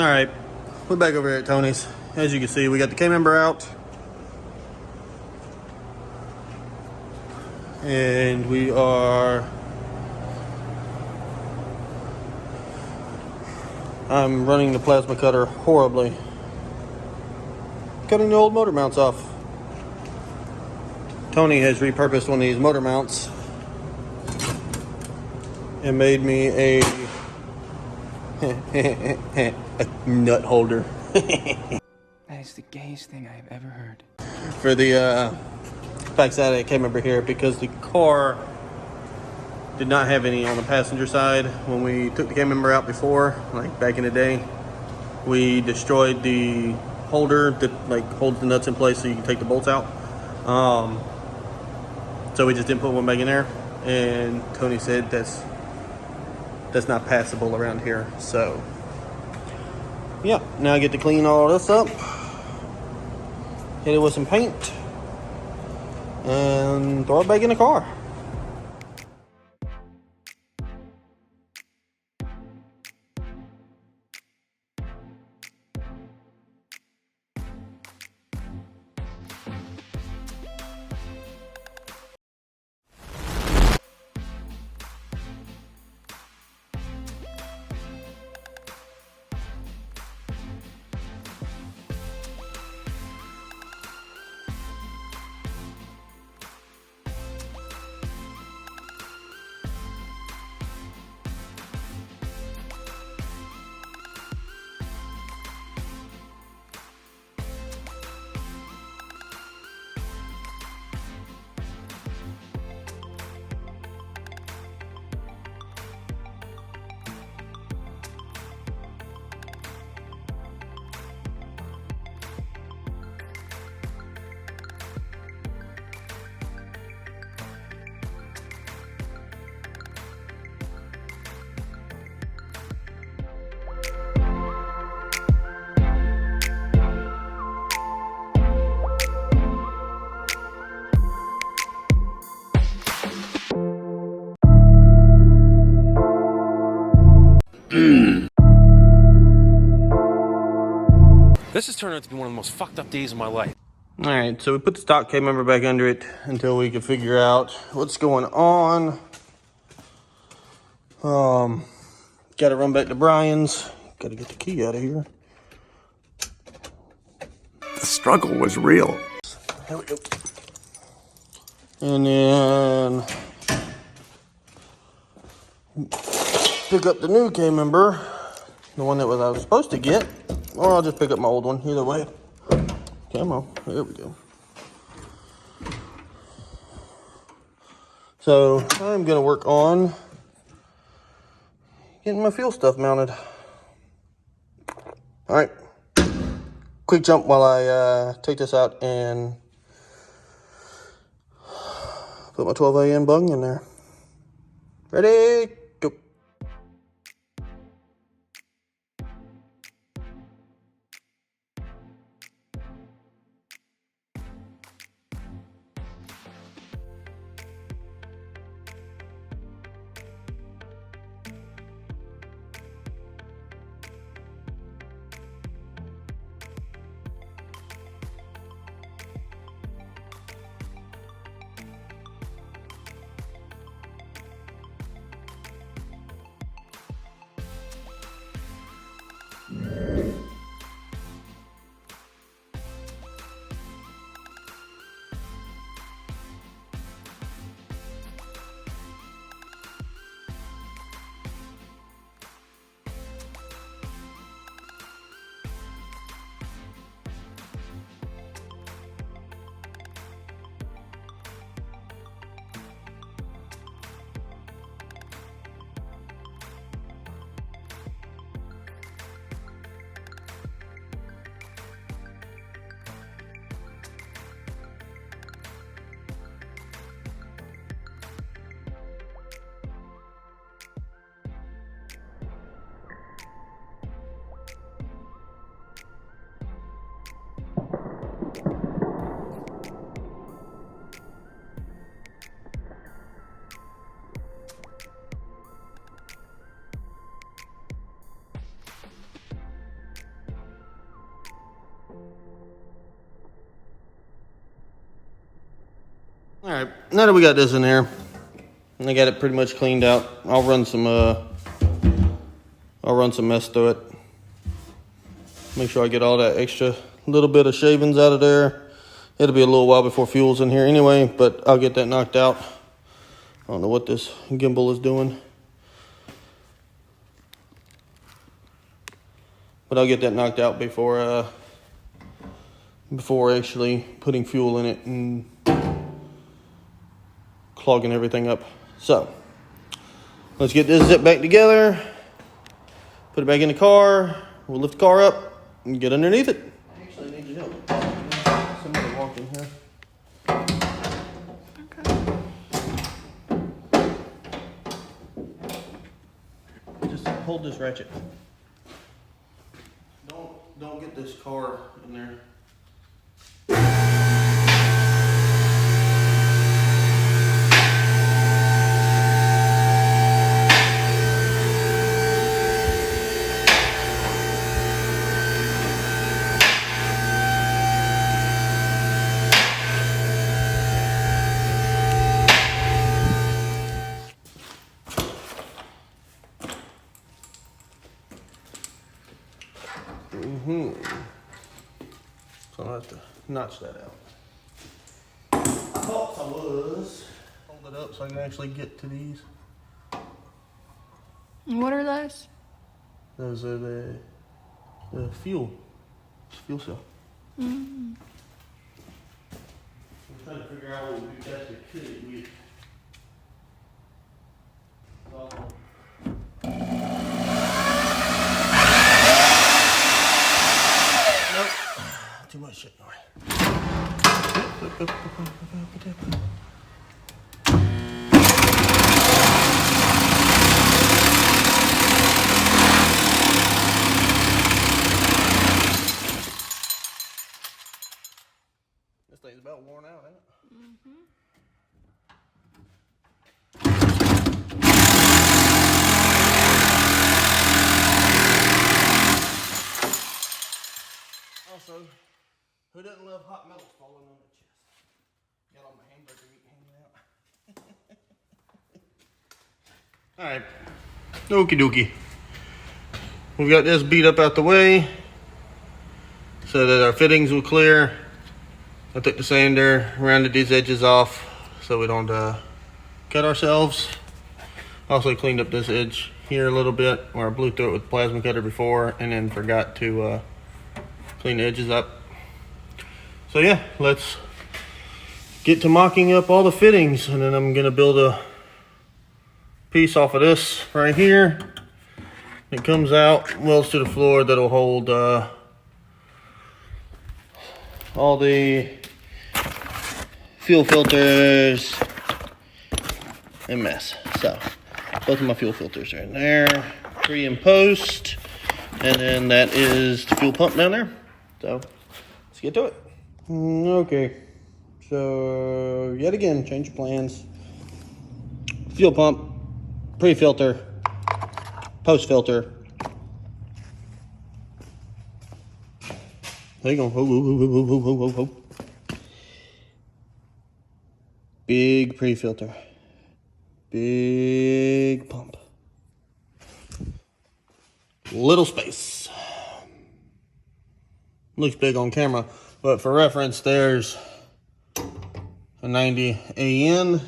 Alright, we're back over here at Tony's. As you can see, we got the K-member out. And we are... I'm running the plasma cutter horribly. Cutting the old motor mounts off. Tony has repurposed one of these motor mounts and made me a nut holder. That is the gayest thing I've ever heard. For the backside of the K-member here, because the car did not have any on the passenger side. When we took the K-member out before, like back in the day, we destroyed the holder that like holds the nuts in place so you can take the bolts out. So we just didn't put one back in there, and Tony said that's not passable around here. So yeah, now I get to clean all this up, hit it with some paint, and throw it back in the car. This has turned out to be one of the most fucked up days of my life. Alright, so we put the stock K-member back under it until we can figure out what's going on. Gotta run back to Brian's. Gotta get the key out of here. The struggle was real. Here we go. And then pick up the new K-member, the one that I was supposed to get, or I'll just pick up my old one. Either way. Come on, there we go. So I'm gonna work on getting my fuel stuff mounted. All right, quick jump while I take this out and put my 12 AM bung in there. Ready, go. now that we got this in there, and I got it pretty much cleaned out, I'll run some mess through it. Make sure I get all that extra little bit of shavings out of there. It'll be a little while before fuel's in here anyway, but I'll get that knocked out. I don't know what this gimbal is doing, but I'll get that knocked out before actually putting fuel in it and clogging everything up. So let's get this zip back together, put it back in the car. We'll lift the car up and get underneath it. I actually need your help. Somebody walked in here. Just hold this ratchet. Don't get this car in there. So I'll have to notch that out. I thought I was. Hold it up so I can actually get to these. What are those? Those are the fuel cell. Mm-hmm. I'm trying to figure out what we best we could with. Nope. Too much shit. All right. This thing's about worn out, ain't it? Mm-hmm. Also, who doesn't love hot melts falling on the chest? Got all my hamburger meat hanging out. Alright. Okie dokie. We've got this beat up out the way so that our fittings will clear. I took the sander, rounded these edges off so we don't cut ourselves. Also cleaned up this edge here a little bit where I blew through it with the plasma cutter before and then forgot to clean the edges up. So yeah, let's get to mocking up all the fittings, and then I'm gonna build a piece off of this right here. It comes out, welds to the floor, that'll hold all the fuel filters and mess. So both of my fuel filters are in there, pre and post, and then that is the fuel pump down there. So let's get to it. Okay, so yet again, change of plans. Fuel pump, pre-filter, post-filter. Hang on, ho. Big pre-filter, big pump, little space. Looks big on camera, but for reference, there's a 90 AN.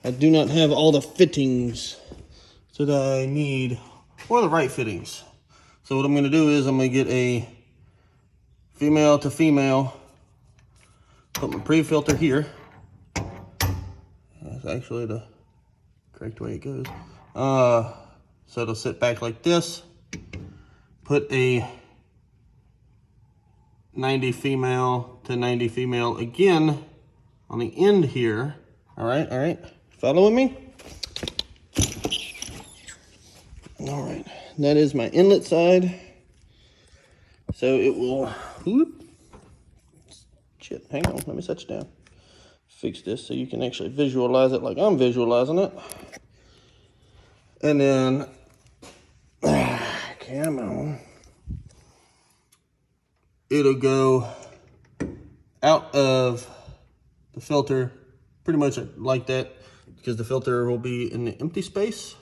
I do not have all the fittings that I need, or the right fittings. So what I'm gonna do is I'm gonna get a female to female, put my pre-filter here. That's actually the correct way it goes. So it'll sit back like this. Put a 90 female to 90 female again on the end here. All right. Following me? All right, that is my inlet side. So it will, shit, hang on, let me set you down. Fix this so you can actually visualize it like I'm visualizing it. And then, come on. It'll go out of the filter pretty much like that because the filter will be in the empty space.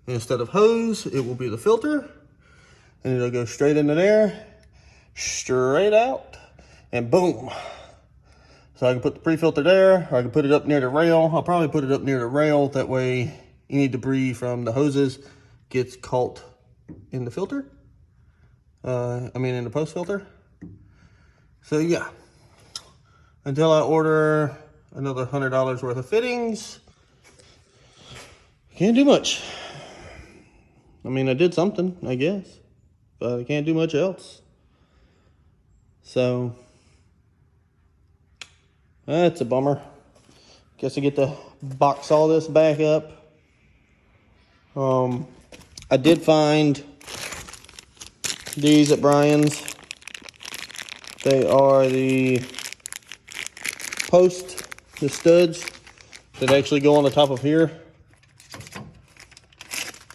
And instead of hose, it will be the filter. And it'll go straight into there, straight out, and boom. So I can put the pre-filter there, or I can put it up near the rail. I'll probably put it up near the rail. That way any debris from the hoses gets caught in the filter. In the post filter. So yeah, until I order another $100 worth of fittings, can't do much. I mean, I did something, I guess, but I can't do much else. So that's a bummer. Guess I get to box all this back up. I did find these at Brian's. They are the posts, the studs that actually go on the top of here.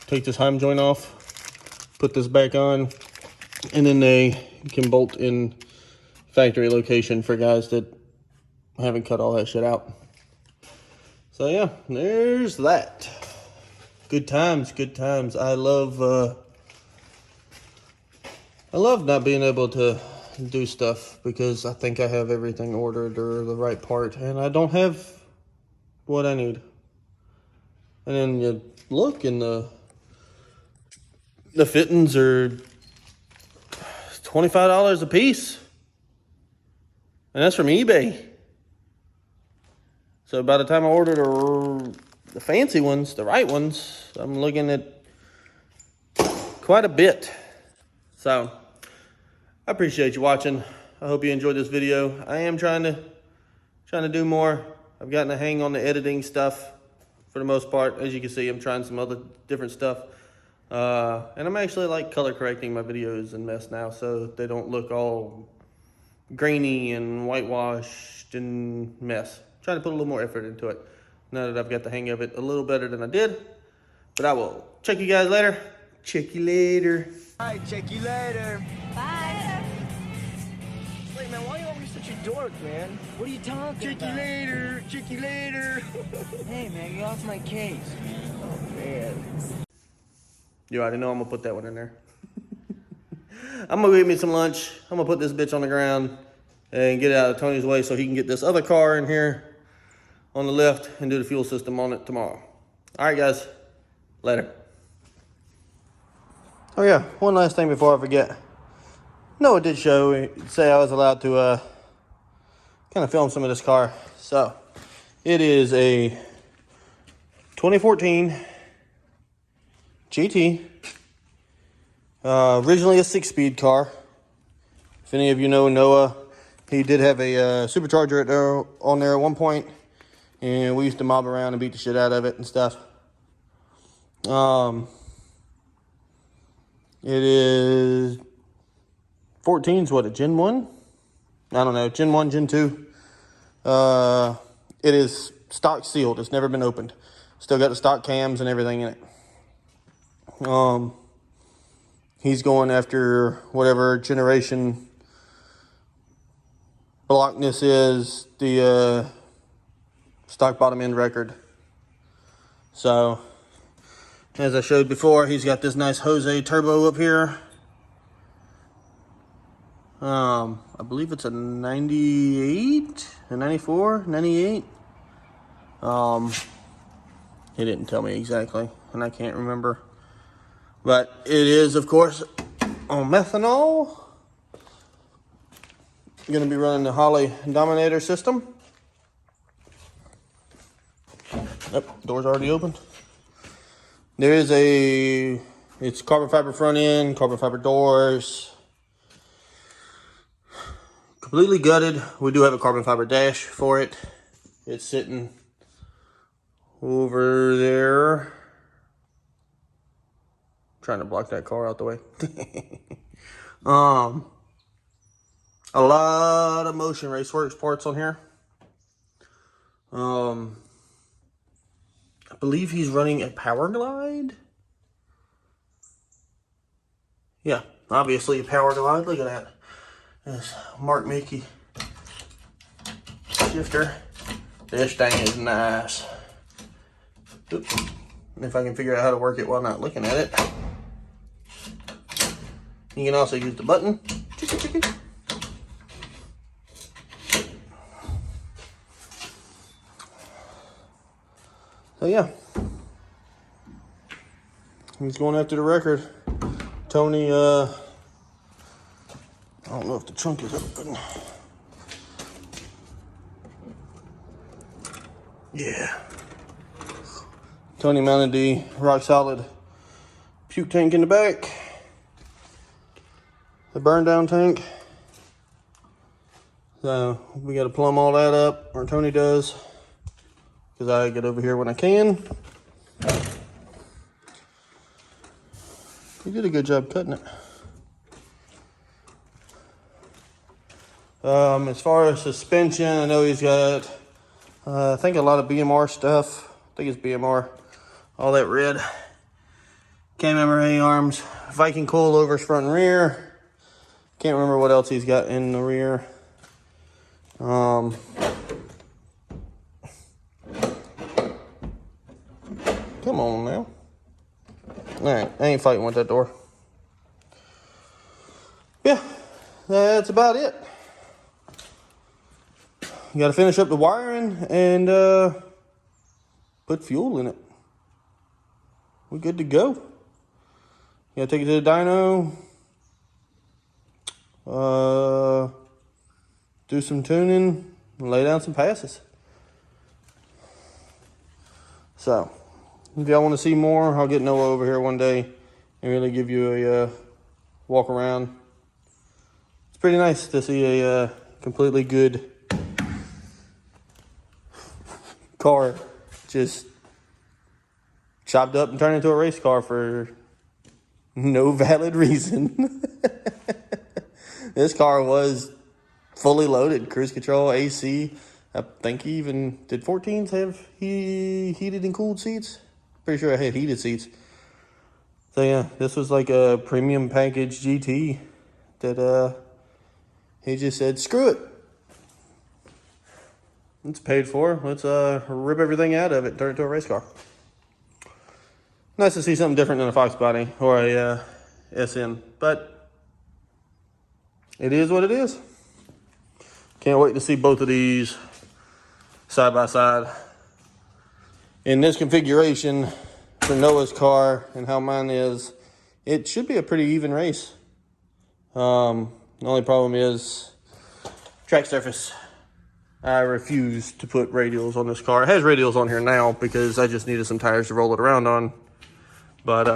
Take this heim joint off, put this back on, and then they can bolt in factory location for guys that haven't cut all that shit out. So yeah, there's that. Good times, good times. I love not being able to do stuff because I think I have everything ordered or the right part, and I don't have what I need. And then you look, and the fittings are $25 a piece, and that's from eBay. So by the time I ordered the fancy ones, the right ones, I'm looking at quite a bit. So I appreciate you watching. I hope you enjoyed this video. I am trying to do more. I've gotten a hang on the editing stuff for the most part. As you can see, I'm trying some other different stuff. And I'm actually like color correcting my videos and mess now so they don't look all grainy and whitewashed and mess. Trying to put a little more effort into it now that I've got the hang of it a little better than I did. But I will check you guys later. Check you later. All right, check you later. Bye. Wait, man, why are you always such a dork, man? What are you talking about? Check you later. Check you later. Hey, man, get off my case. Oh, man. You already know I'm gonna put that one in there. I'm gonna go get me some lunch. I'm gonna put this bitch on the ground and get it out of Tony's way so he can get this other car in here on the left and do the fuel system on it tomorrow. All right, guys. Later. Oh yeah, one last thing before I forget. Noah did say I was allowed to kind of film some of this car. So it is a 2014 GT. Originally a 6-speed car. If any of you know Noah, he did have a supercharger on there at one point, and we used to mob around and beat the shit out of it and stuff. It is 14's what, a Gen 1? I don't know, Gen 1, Gen 2. It is stock sealed. It's never been opened. Still got the stock cams and everything in it. He's going after whatever generation blockness is, the stock bottom end record. So, as I showed before, he's got this nice Jose turbo up here. I believe it's a 98, a 94, 98. He didn't tell me exactly, and I can't remember. But it is, of course, on methanol. I'm going to be running the Holley Dominator system. Yep, door's already open. There is it's carbon fiber front end, carbon fiber doors. Completely gutted. We do have a carbon fiber dash for it. It's sitting over there. Trying to block that car out the way. A lot of Motion Raceworks parts on here. I believe he's running a Power Glide. Yeah, obviously a Power Glide. Look at that. This Mark Mickey shifter. This thing is nice. Oops. If I can figure out how to work it while not looking at it. You can also use the button. So yeah, he's going after the record. Tony, I don't know if the trunk is open. Yeah. Tony mounted the rock solid puke tank in the back. The burn down tank. So we got to plumb all that up, or Tony does, because I get over here when I can. He did a good job cutting it. As far as suspension, I know he's got, I think a lot of BMR stuff. I think it's BMR. All that red. Can't remember A-arms. Viking coilovers front and rear. Can't remember what else he's got in the rear. Come on now. Alright, I ain't fighting with that door. Yeah, that's about it. You gotta finish up the wiring and put fuel in it. We're good to go. You gotta take it to the dyno. Do some tuning, and lay down some passes. So, if y'all want to see more, I'll get Noah over here one day and really give you a walk around. It's pretty nice to see a completely good car just chopped up and turned into a race car for no valid reason. This car was fully loaded, cruise control, AC. I think he even, did 14s have heated and cooled seats? Pretty sure I had heated seats. So yeah, this was like a premium package GT that he just said, screw it. It's paid for. Let's rip everything out of it, turn it into a race car. Nice to see something different than a Fox body or a SN, but it is what it is. Can't wait to see both of these side by side. In this configuration for Noah's car and how mine is, it should be a pretty even race. The only problem is track surface. I refuse to put radials on this car. It has radials on here now because I just needed some tires to roll it around on. But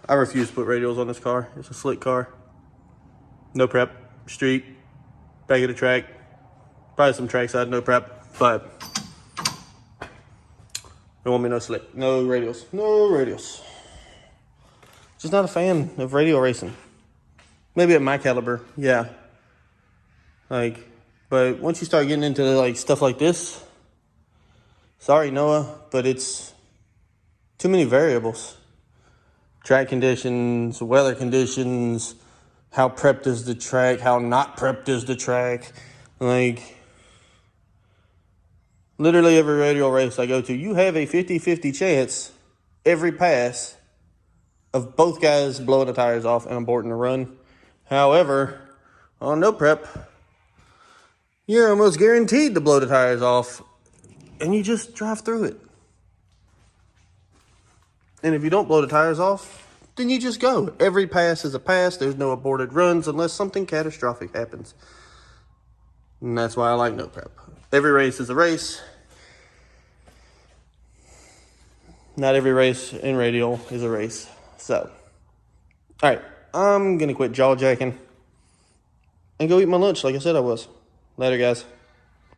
I refuse to put radials on this car. It's a slick car. No prep, street, back of the track. Probably some trackside, no prep, but don't want me no slick, no radials, no radials. Just not a fan of radial racing. Maybe at my caliber, yeah. But once you start getting into like stuff like this, sorry Noah, but it's too many variables. Track conditions, weather conditions, how prepped is the track, how not prepped is the track. Literally every radial race I go to, you have a 50-50 chance every pass of both guys blowing the tires off and aborting the run. However, on no prep, you're almost guaranteed to blow the tires off and you just drive through it. And if you don't blow the tires off, then you just go. Every pass is a pass. There's no aborted runs unless something catastrophic happens. And that's why I like no prep. Every race is a race. Not every race in radial is a race. So, all right, I'm going to quit jaw jacking and go eat my lunch like I said I was. Later, guys.